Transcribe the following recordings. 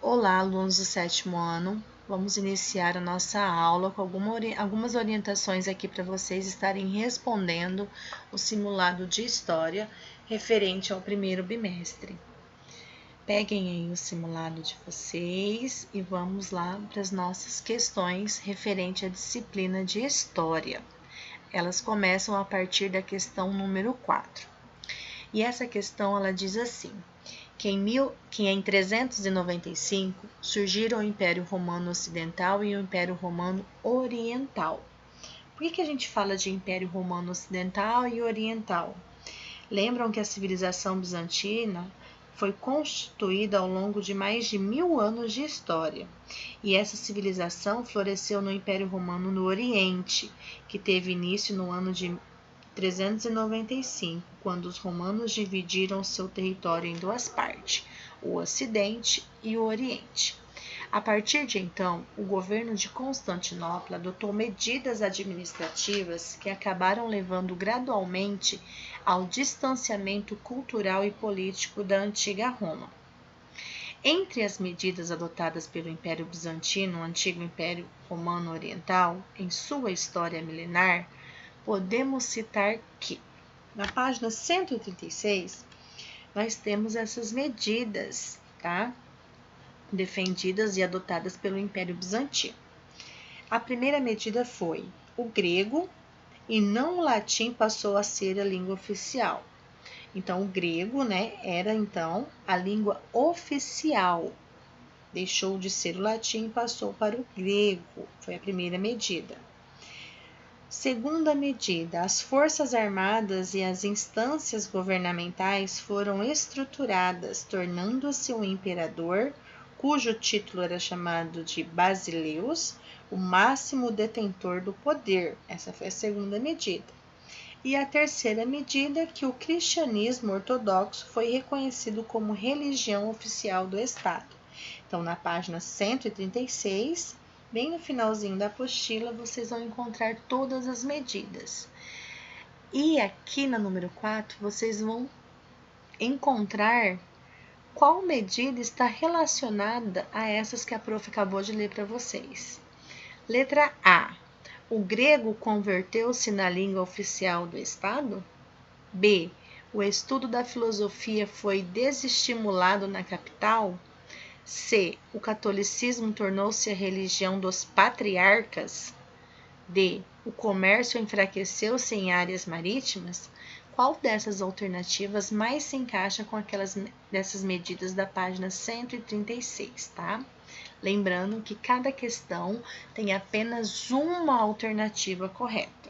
Olá, alunos do sétimo ano. Vamos iniciar a nossa aula com algumas orientações aqui para vocês estarem respondendo o simulado de história referente ao primeiro bimestre. Peguem aí o simulado de vocês e vamos lá para as nossas questões referente à disciplina de história. Elas começam a partir da questão número 4. E essa questão ela diz assim: que em 395 surgiram o Império Romano Ocidental e o Império Romano Oriental. Por que a gente fala de Império Romano Ocidental e Oriental? Lembram que a civilização bizantina foi constituída ao longo de mais de 1000 anos de história. E essa civilização floresceu no Império Romano no Oriente, que teve início no ano de 395, quando os romanos dividiram seu território em duas partes, o Ocidente e o Oriente. A partir de então, o governo de Constantinopla adotou medidas administrativas que acabaram levando gradualmente ao distanciamento cultural e político da antiga Roma. Entre as medidas adotadas pelo Império Bizantino, o antigo Império Romano Oriental, em sua história milenar, podemos citar que, na página 136, nós temos essas medidas, tá? Defendidas e adotadas pelo Império Bizantino. A primeira medida foi: o grego e não o latim passou a ser a língua oficial. Então, o grego, era então a língua oficial. Deixou de ser o latim e passou para o grego. Foi a primeira medida. Segunda medida, as forças armadas e as instâncias governamentais foram estruturadas, tornando-se um imperador, cujo título era chamado de Basileus, o máximo detentor do poder. Essa foi a segunda medida. E a terceira medida, que o cristianismo ortodoxo foi reconhecido como religião oficial do Estado. Então, na página 136, bem no finalzinho da apostila, vocês vão encontrar todas as medidas. E aqui na número 4, vocês vão encontrar qual medida está relacionada a essas que a prof acabou de ler para vocês. Letra A. O grego converteu-se na língua oficial do Estado? B. O estudo da filosofia foi desestimulado na capital? C. O catolicismo tornou-se a religião dos patriarcas? D. O comércio enfraqueceu-se em áreas marítimas? Qual dessas alternativas mais se encaixa com aquelas dessas medidas da página 136, tá? Lembrando que cada questão tem apenas uma alternativa correta.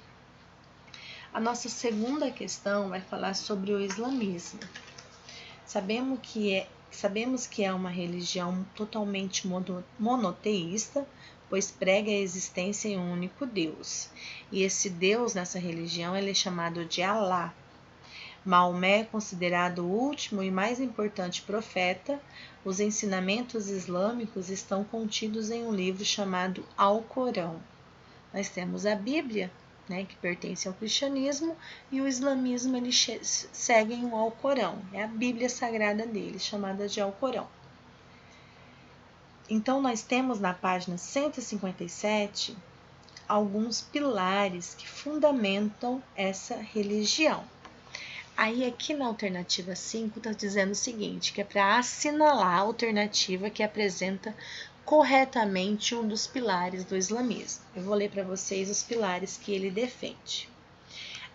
A nossa segunda questão vai falar sobre o islamismo. Sabemos que é uma religião totalmente monoteísta, pois prega a existência em um único Deus. E esse Deus nessa religião ele é chamado de Alá. Maomé é considerado o último e mais importante profeta. Os ensinamentos islâmicos estão contidos em um livro chamado Alcorão. Nós temos a Bíblia, que pertence ao cristianismo, e o islamismo eles seguem o Alcorão, é a Bíblia sagrada deles, chamada de Alcorão. Então, nós temos na página 157 alguns pilares que fundamentam essa religião. Aí, aqui na alternativa 5, está dizendo o seguinte, que é para assinalar a alternativa que apresenta corretamente um dos pilares do islamismo. Eu vou ler para vocês os pilares que ele defende.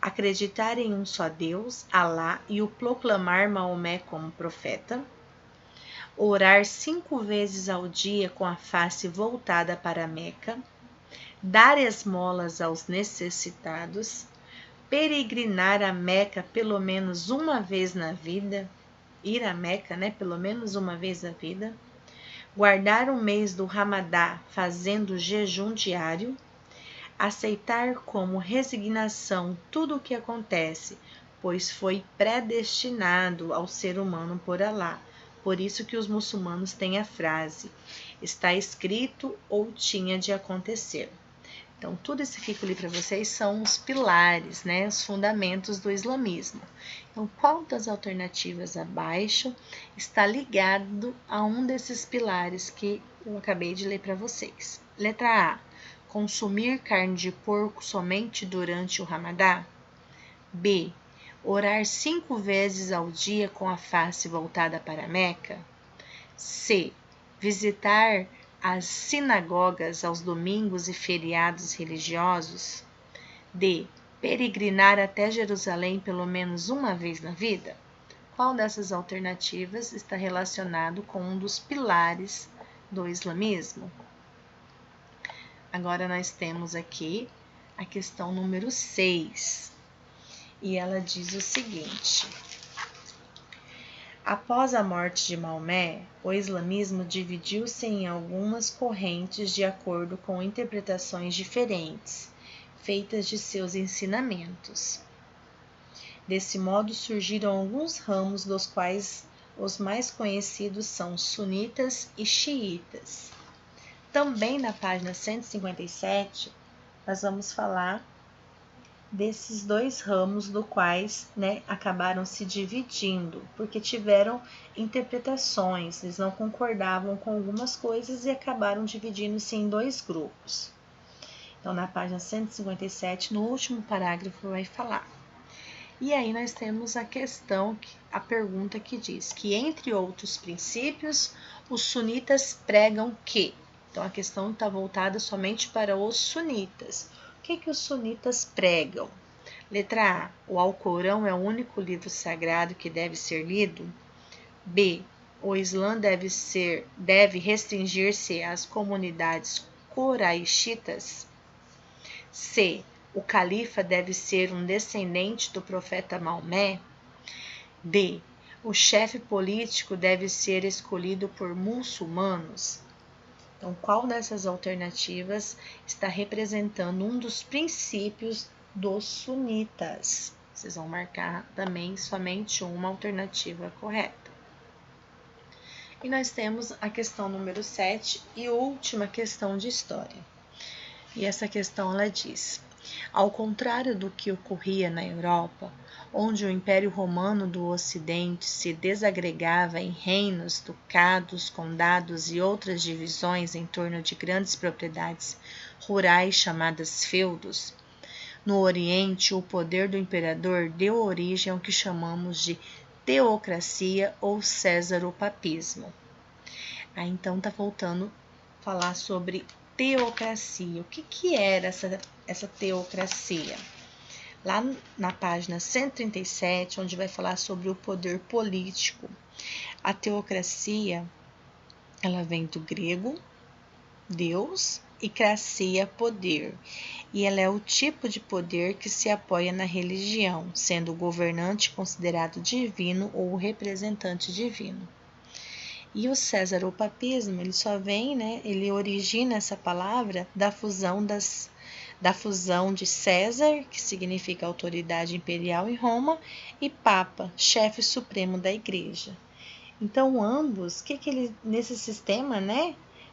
Acreditar em um só Deus, Alá, e o proclamar Maomé como profeta. Orar 5 vezes ao dia com a face voltada para a Meca. Dar esmolas aos necessitados. Peregrinar a Meca pelo menos uma vez na vida. Ir a Meca, pelo menos uma vez na vida. Guardar o mês do Ramadá fazendo jejum diário, aceitar como resignação tudo o que acontece, pois foi predestinado ao ser humano por Alá. Por isso que os muçulmanos têm a frase, está escrito ou tinha de acontecer. Então, tudo isso que eu li para vocês são os pilares, né, os fundamentos do islamismo. Então, qual das alternativas abaixo está ligado a um desses pilares que eu acabei de ler para vocês? Letra A, consumir carne de porco somente durante o Ramadá. B, orar 5 vezes ao dia com a face voltada para Meca. C, visitar as sinagogas aos domingos e feriados religiosos. D, peregrinar até Jerusalém pelo menos uma vez na vida. Qual dessas alternativas está relacionado com um dos pilares do islamismo? Agora nós temos aqui a questão número 6. E ela diz o seguinte: após a morte de Maomé, o islamismo dividiu-se em algumas correntes de acordo com interpretações diferentes, feitas de seus ensinamentos. Desse modo surgiram alguns ramos, dos quais os mais conhecidos são sunitas e xiitas. Também na página 157, nós vamos falar desses dois ramos do quais, acabaram se dividindo, porque tiveram interpretações, eles não concordavam com algumas coisas e acabaram dividindo-se em dois grupos. Então, na página 157, no último parágrafo, vai falar. E aí nós temos a pergunta que diz que, entre outros princípios, os sunitas pregam que. Então, a questão está voltada somente para os sunitas. O que os sunitas pregam? Letra A, o Alcorão é o único livro sagrado que deve ser lido. B, o Islã deve restringir-se às comunidades coraixitas. C, o califa deve ser um descendente do profeta Maomé. D, o chefe político deve ser escolhido por muçulmanos. Então, qual dessas alternativas está representando um dos princípios dos sunitas? Vocês vão marcar também somente uma alternativa correta. E nós temos a questão número 7 e última questão de história. E essa questão ela diz: ao contrário do que ocorria na Europa, onde o Império Romano do Ocidente se desagregava em reinos, ducados, condados e outras divisões em torno de grandes propriedades rurais chamadas feudos, no Oriente o poder do imperador deu origem ao que chamamos de teocracia ou césaropapismo. Aí então está voltando a falar sobre teocracia. O que era essa teocracia? Lá na página 137, onde vai falar sobre o poder político. A teocracia, ela vem do grego, Deus, e cracia, poder. E ela é o tipo de poder que se apoia na religião, sendo o governante considerado divino ou o representante divino. E o césaropapismo, ele só vem, ele origina essa palavra da fusão de César, que significa autoridade imperial em Roma, e Papa, chefe supremo da igreja. Então, ambos, nesse sistema,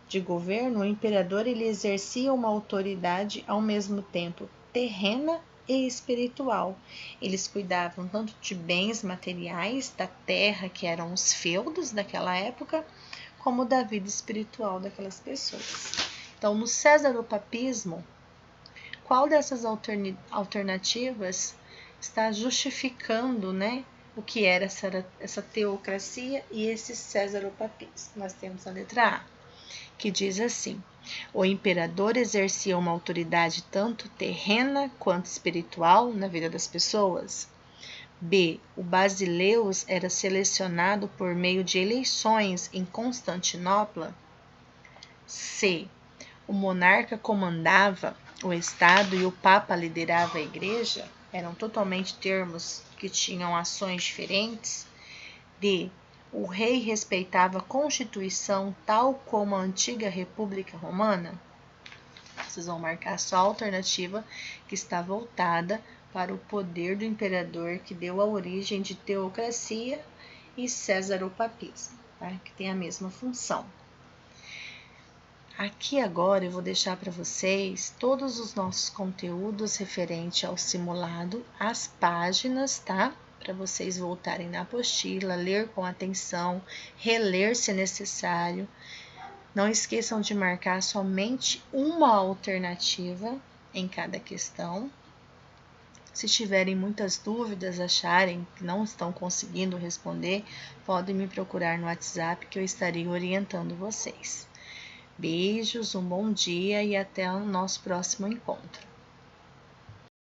de governo, o imperador ele exercia uma autoridade ao mesmo tempo terrena e espiritual. Eles cuidavam tanto de bens materiais da terra, que eram os feudos daquela época, como da vida espiritual daquelas pessoas. Então, no césaropapismo, qual dessas alternativas está justificando, o que era essa teocracia e esse césaropapismo? Nós temos a letra A, que diz assim: o imperador exercia uma autoridade tanto terrena quanto espiritual na vida das pessoas. B, o Basileus era selecionado por meio de eleições em Constantinopla. C, o monarca comandava o Estado e o Papa liderava a igreja. Eram totalmente termos que tinham ações diferentes. D, o rei respeitava a Constituição tal como a antiga República Romana. Vocês vão marcar só a alternativa que está voltada para o poder do imperador, que deu a origem de teocracia e césaropapismo, tá? Que tem a mesma função. Aqui agora eu vou deixar para vocês todos os nossos conteúdos referente ao simulado, as páginas, tá? Para vocês voltarem na apostila, ler com atenção, reler se necessário. Não esqueçam de marcar somente uma alternativa em cada questão. Se tiverem muitas dúvidas, acharem que não estão conseguindo responder, podem me procurar no WhatsApp que eu estarei orientando vocês. Beijos, um bom dia e até o nosso próximo encontro.